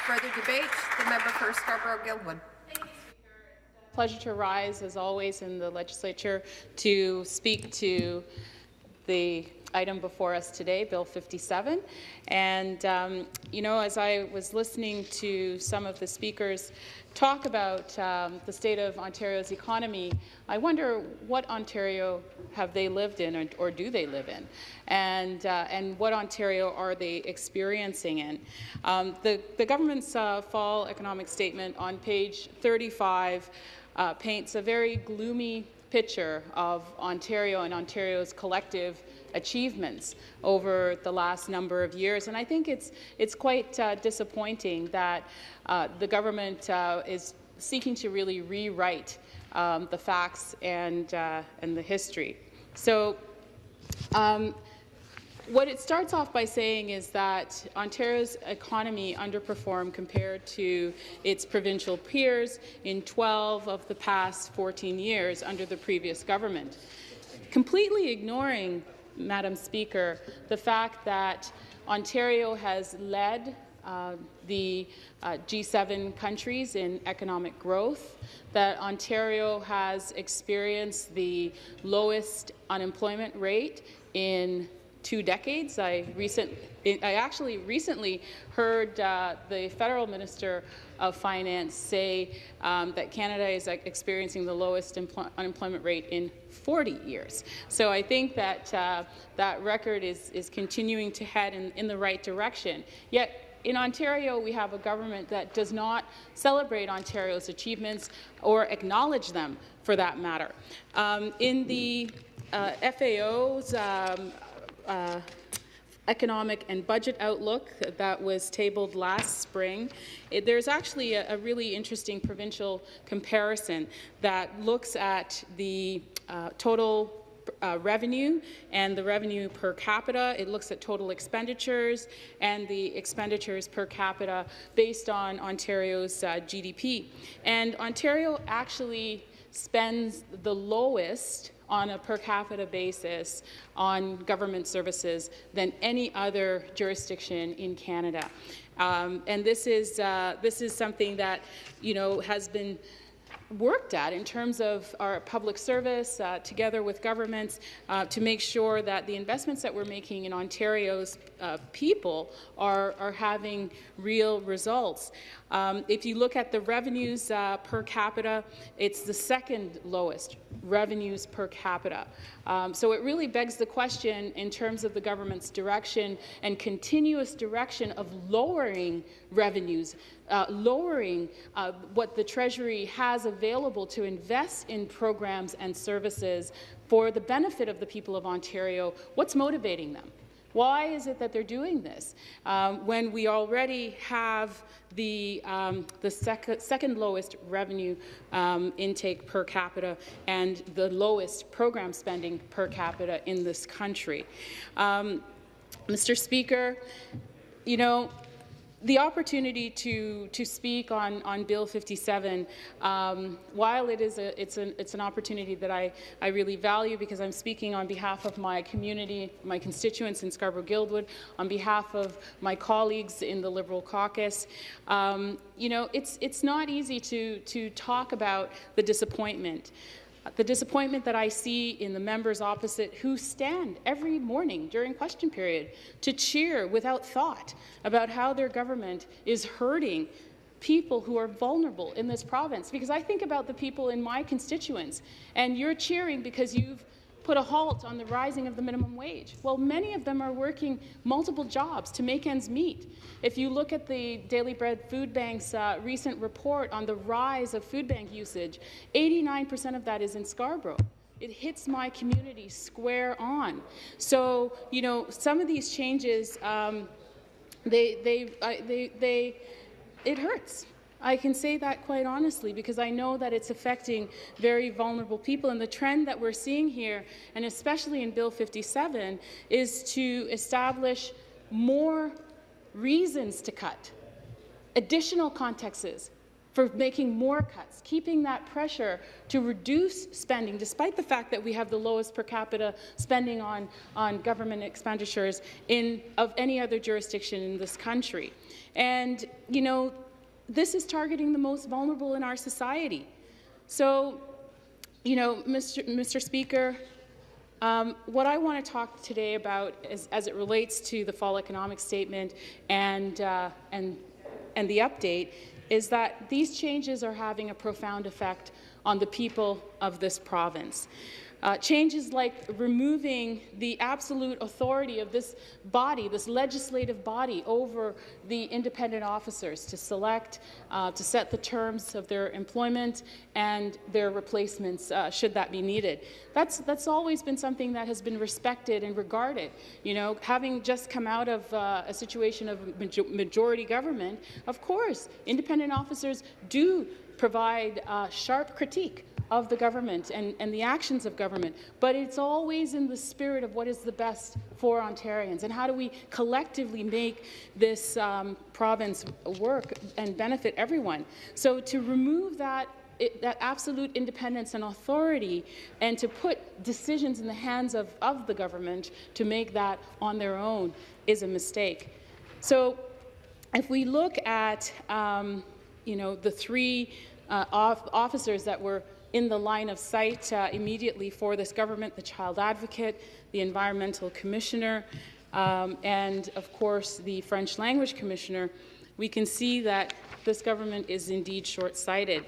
Further debate? The member for Scarborough-Guildwood. Pleasure to rise, as always, in the Legislature to speak to the item before us today, Bill 57. And, you know, as I was listening to some of the speakers talk about the state of Ontario's economy, I wonder what Ontario have they lived in, or do they live in, and what Ontario are they experiencing in. The government's fall economic statement on page 35 paints a very gloomy picture of Ontario and Ontario's collective achievements over the last number of years, and I think it's quite disappointing that the government is seeking to really rewrite the facts and the history. So. What it starts off by saying is that Ontario's economy underperformed compared to its provincial peers in 12 of the past 14 years under the previous government, completely ignoring, Madam Speaker, the fact that Ontario has led the G7 countries in economic growth, that Ontario has experienced the lowest unemployment rate in 2 decades. I actually recently heard the federal minister of finance say that Canada is experiencing the lowest unemployment rate in 40 years. So I think that that record is continuing to head in the right direction. Yet in Ontario, we have a government that does not celebrate Ontario's achievements or acknowledge them, for that matter. In the FAO's economic and budget outlook that was tabled last spring, there's actually a really interesting provincial comparison that looks at the total revenue and the revenue per capita. It looks at total expenditures and the expenditures per capita based on Ontario's GDP. And Ontario actually spends the lowest on a per capita basis on government services than any other jurisdiction in Canada. And this is something that, you know, has been worked at in terms of our public service together with governments to make sure that the investments that we're making in Ontario's people are having real results. If you look at the revenues per capita, it's the second lowest revenues per capita. So it really begs the question in terms of the government's direction and continuous direction of lowering revenues, lowering what the Treasury has available to invest in programs and services for the benefit of the people of Ontario. What's motivating them? Why is it that they're doing this when we already have the second lowest revenue intake per capita and the lowest program spending per capita in this country? Mr. Speaker, you know, the opportunity to speak on Bill 57, while it's an opportunity that I really value because I'm speaking on behalf of my community, my constituents in Scarborough-Guildwood, on behalf of my colleagues in the Liberal caucus, you know, it's not easy to talk about the disappointment. The disappointment that I see in the members opposite who stand every morning during question period to cheer without thought about how their government is hurting people who are vulnerable in this province. Because I think about the people in my constituents, and you're cheering because you've put a halt on the rising of the minimum wage. Well, many of them are working multiple jobs to make ends meet. If you look at the Daily Bread Food Bank's recent report on the rise of food bank usage, 89% of that is in Scarborough. It hits my community square on. So, you know, some of these changes, it hurts. I can say that quite honestly because I know that it's affecting very vulnerable people, and the trend that we're seeing here, and especially in Bill 57, is to establish more reasons to cut, additional contexts, for making more cuts, keeping that pressure to reduce spending, despite the fact that we have the lowest per capita spending on government expenditures of any other jurisdiction in this country. And, you know, this is targeting the most vulnerable in our society. So, you know, Mr. Speaker, what I want to talk today about is, as it relates to the fall economic statement and the update, is that these changes are having a profound effect on the people of this province. Changes like removing the absolute authority of this body, this legislative body, over the independent officers to select, to set the terms of their employment and their replacements, should that be needed. That's always been something that has been respected and regarded. You know, having just come out of a situation of majority government, of course, independent officers do provide sharp critique of the government and the actions of government, but it's always in the spirit of what is the best for Ontarians and how do we collectively make this province work and benefit everyone. So to remove that absolute independence and authority and to put decisions in the hands of the government to make that on their own is a mistake. So if we look at you know, the three officers that were in the line of sight immediately for this government, the Child Advocate, the Environmental Commissioner, and of course the French Language Commissioner, we can see that this government is indeed short-sighted.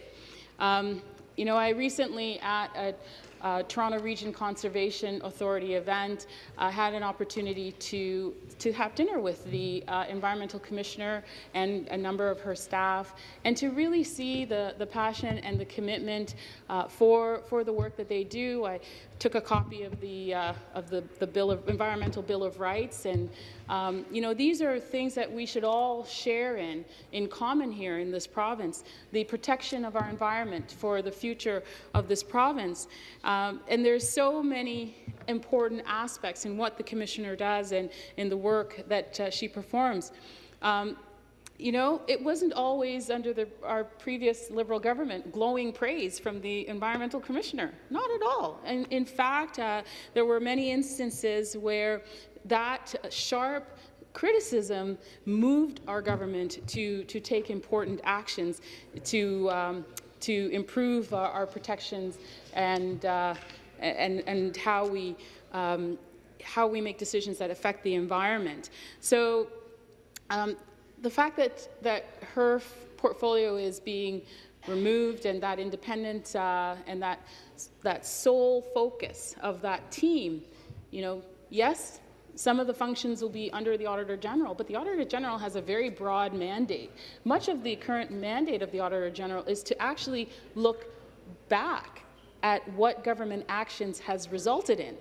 You know, I recently at a Toronto Region Conservation Authority event had an opportunity to have dinner with the Environmental Commissioner and a number of her staff, and to really see the passion and the commitment for the work that they do. I took a copy of the Environmental Bill of Rights, and you know, these are things that we should all share in common here in this province. The protection of our environment for the future of this province, and there's so many important aspects in what the Commissioner does and in the work that she performs. You know, it wasn't always under our previous Liberal government glowing praise from the Environmental Commissioner. Not at all. And in fact, there were many instances where that sharp criticism moved our government to take important actions to improve our protections and how we make decisions that affect the environment. So. The fact that her portfolio is being removed and that independent and that sole focus of that team, you know, yes, some of the functions will be under the Auditor General, but the Auditor General has a very broad mandate. Much of the current mandate of the Auditor General is to actually look back at what government actions has resulted in,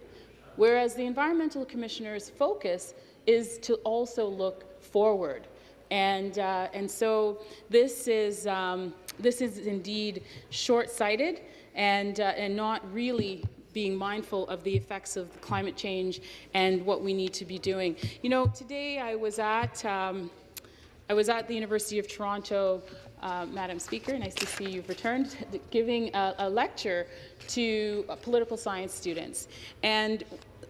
whereas the Environmental Commissioner's focus is to also look forward. And so this is indeed short-sighted and not really being mindful of the effects of climate change and what we need to be doing. You know, today I was at the University of Toronto, Madam Speaker, nice to see you've returned, giving a lecture to political science students. And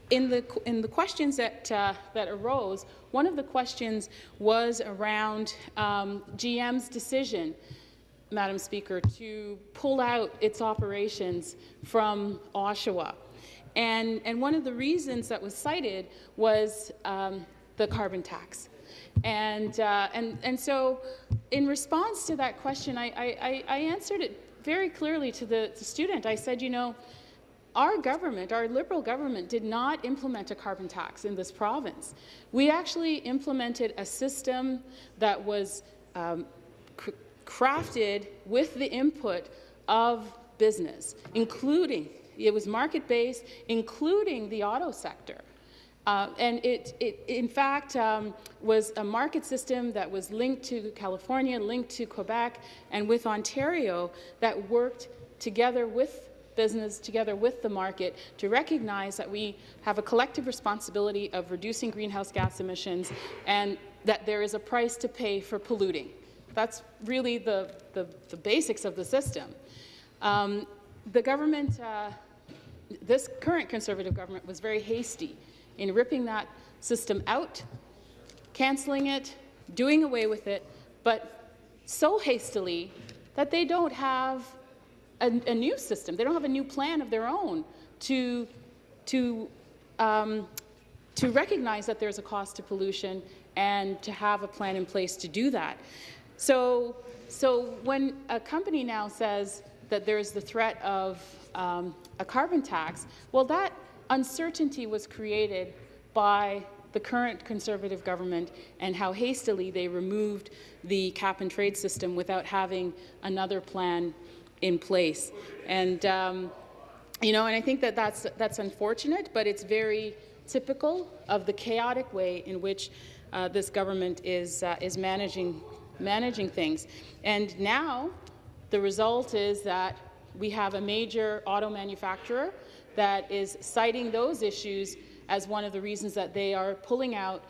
in the questions that arose, one of the questions was around GM's decision, Madam Speaker, to pull out its operations from Oshawa. And one of the reasons that was cited was the carbon tax. And so in response to that question, I answered it very clearly to the student. I said, you know, our government, our Liberal government, did not implement a carbon tax in this province. We actually implemented a system that was crafted with the input of business, including, it was market-based, including the auto sector. And it in fact, was a market system that was linked to California, linked to Quebec, and with Ontario, that worked together with business, together with the market, to recognize that we have a collective responsibility of reducing greenhouse gas emissions and that there is a price to pay for polluting. That's really the basics of the system. The government, this current Conservative government, was very hasty in ripping that system out, cancelling it, doing away with it, but so hastily that they don't have a new system. They don't have a new plan of their own to recognize that there's a cost to pollution and to have a plan in place to do that. So when a company now says that there's the threat of a carbon tax, well, that uncertainty was created by the current Conservative government and how hastily they removed the cap-and-trade system without having another plan in place. And you know, and I think that that's unfortunate, but it's very typical of the chaotic way in which this government is managing things. And now the result is that we have a major auto manufacturer that is citing those issues as one of the reasons that they are pulling out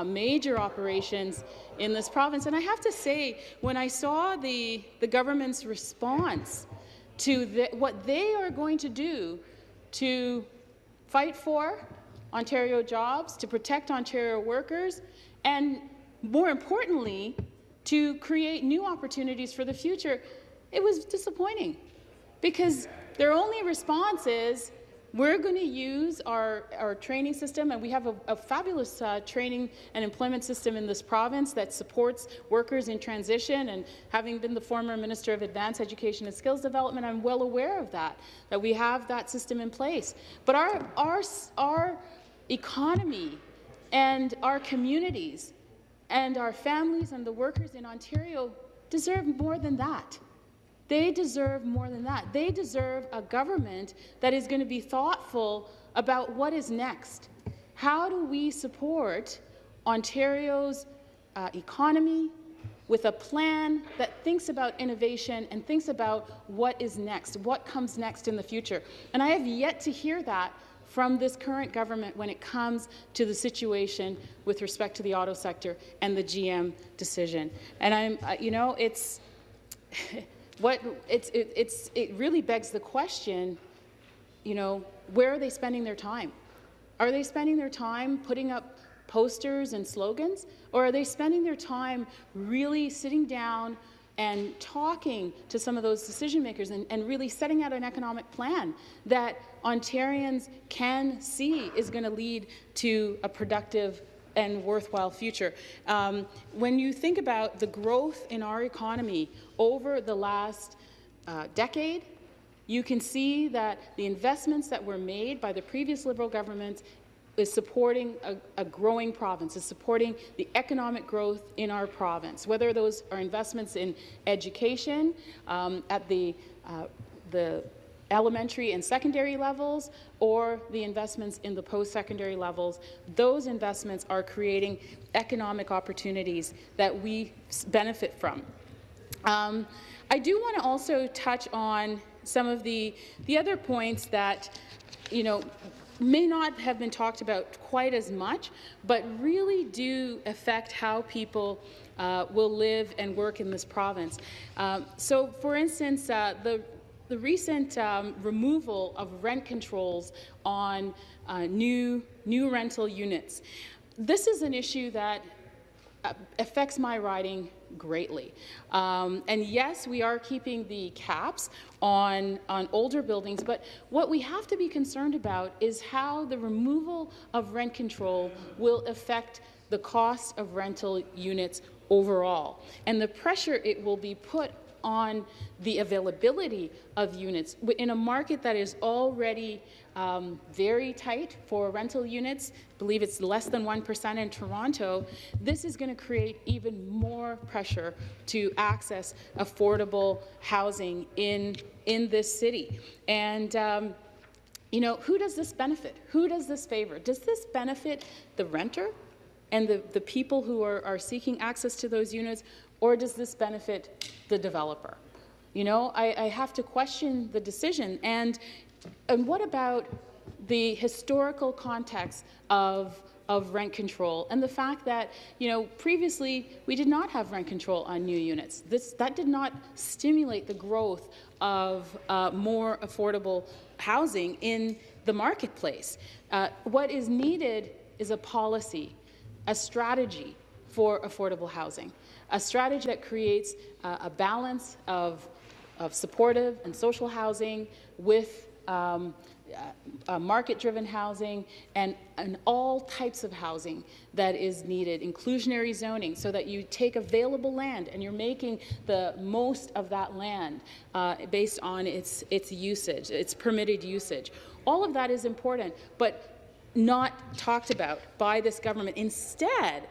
major operations in this province. And I have to say, when I saw the government's response to what they are going to do to fight for Ontario jobs, to protect Ontario workers, and more importantly, to create new opportunities for the future, it was disappointing, because their only response is, we're going to use our training system, and we have a fabulous training and employment system in this province that supports workers in transition. And having been the former Minister of Advanced Education and Skills Development, I'm well aware of that we have that system in place. But our economy and our communities and our families and the workers in Ontario deserve more than that. They deserve more than that. They deserve a government that is going to be thoughtful about what is next. How do we support Ontario's economy with a plan that thinks about innovation and thinks about what is next, what comes next in the future? And I have yet to hear that from this current government when it comes to the situation with respect to the auto sector and the GM decision. And you know, it really begs the question, you know, where are they spending their time? Are they spending their time putting up posters and slogans, or are they spending their time really sitting down and talking to some of those decision makers and really setting out an economic plan that Ontarians can see is going to lead to a productive and worthwhile future? When you think about the growth in our economy over the last decade, you can see that the investments that were made by the previous Liberal government is supporting a growing province, is supporting the economic growth in our province, whether those are investments in education at the elementary and secondary levels, or the investments in the post-secondary levels. Those investments are creating economic opportunities that we benefit from. I do want to also touch on some of the other points that, you know, may not have been talked about quite as much, but really do affect how people will live and work in this province. So, for instance, the recent removal of rent controls on new rental units. This is an issue that affects my riding greatly. And yes, we are keeping the caps on older buildings, but what we have to be concerned about is how the removal of rent control will affect the cost of rental units overall, and the pressure it will be put on the availability of units in a market that is already very tight for rental units. I believe it's less than 1% in Toronto. This is going to create even more pressure to access affordable housing in this city. And you know, who does this benefit? Who does this favor? Does this benefit the renter and the people who are seeking access to those units, or does this benefit the developer? You know, I have to question the decision. And what about the historical context of rent control, and the fact that, previously we did not have rent control on new units. That did not stimulate the growth of more affordable housing in the marketplace. What is needed is a policy, a strategy for affordable housing, a strategy that creates a balance of supportive and social housing with market-driven housing and all types of housing that is needed, inclusionary zoning, so that you take available land and you're making the most of that land based on its usage, its permitted usage. All of that is important, but not talked about by this government. Instead,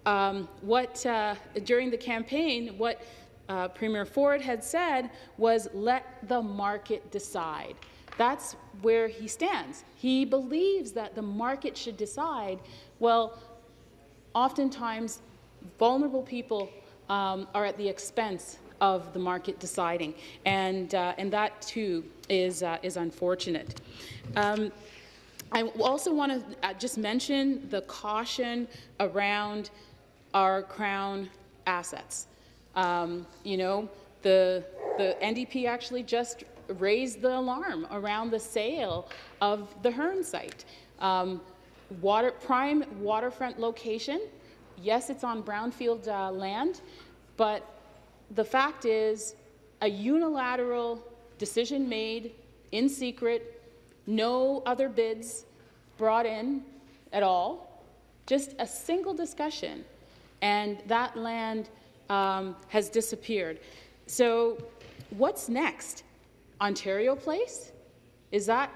during the campaign, what Premier Ford had said was, let the market decide. That's where he stands. He believes that the market should decide. Well, oftentimes, vulnerable people are at the expense of the market deciding, and that too is unfortunate. I also want to just mention the caution around our Crown assets. The NDP actually just raised the alarm around the sale of the Hearn site. Prime waterfront location. Yes, it's on brownfield land, but the fact is a unilateral decision made in secret, no other bids brought in at all, just a single discussion, and that land has disappeared. So what's next? Ontario Place? Is that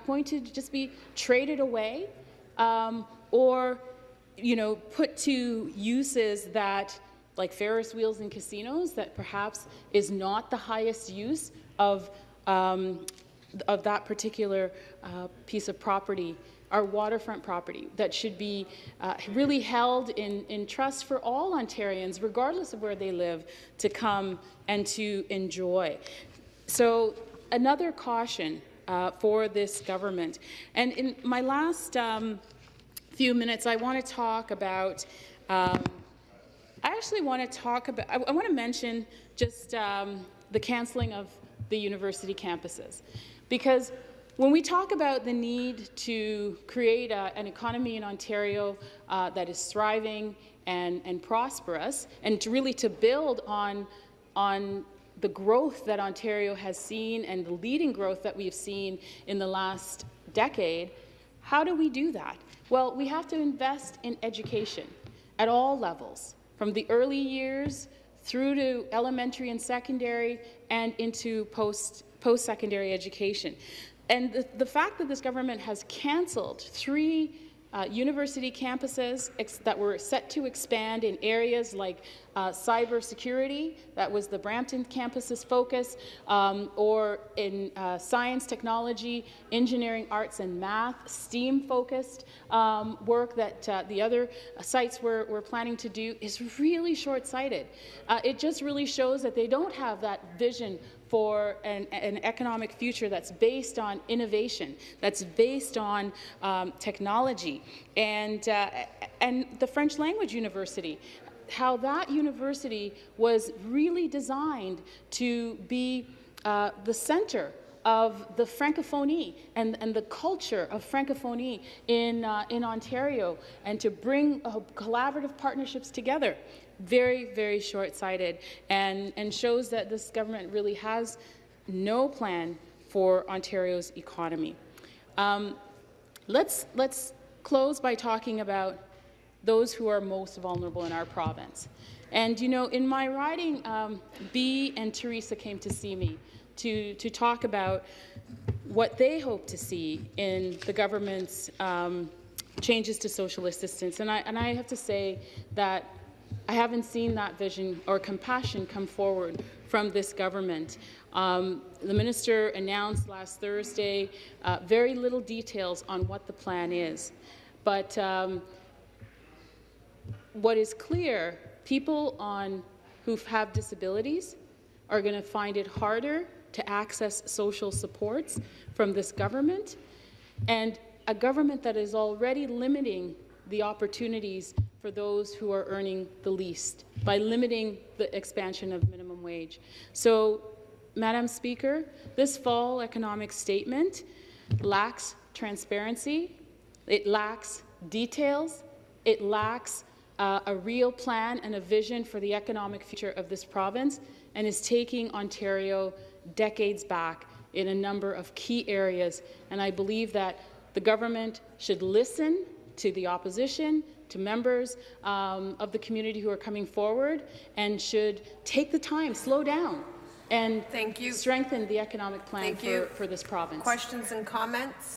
going to just be traded away, or put to uses that, like Ferris wheels and casinos, that perhaps is not the highest use of that particular piece of property, our waterfront property, that should be really held in trust for all Ontarians, regardless of where they live, to come and to enjoy. So another caution for this government. And in my last few minutes, I want to talk about, I want to mention just the cancelling of the university campuses. Because when we talk about the need to create an economy in Ontario that is thriving and prosperous, and to build on the growth that Ontario has seen and the leading growth that we've seen in the last decade, how do we do that? Well, we have to invest in education at all levels, from the early years through to elementary and secondary and into post-secondary education. And the fact that this government has cancelled 3 university campuses that were set to expand in areas like cyber security, that was the Brampton campus's focus, or in science, technology, engineering, arts and math, STEAM-focused work that the other sites were planning to do, is really short-sighted. It just really shows that they don't have that vision for an economic future that's based on innovation, that's based on technology. And the French language university, how that university was really designed to be the center of the francophonie and the culture of francophonie in Ontario, and to bring collaborative partnerships together. Very, very short-sighted, and shows that this government really has no plan for Ontario's economy. Let's close by talking about those who are most vulnerable in our province. And in my riding, Bea and Teresa came to see me to talk about what they hope to see in the government's changes to social assistance. And I have to say that I haven't seen that vision or compassion come forward from this government. The minister announced last Thursday very little details on what the plan is. But what is clear, people who have disabilities are going to find it harder to access social supports from this government. And a government that is already limiting the opportunities for those who are earning the least by limiting the expansion of minimum wage. So, Madam Speaker, this fall economic statement lacks transparency, it lacks details, it lacks a real plan and a vision for the economic future of this province, and is taking Ontario decades back in a number of key areas. And I believe that the government should listen to the opposition, to members of the community who are coming forward, and should take the time, slow down, and strengthen the economic plan for this province. Questions and comments?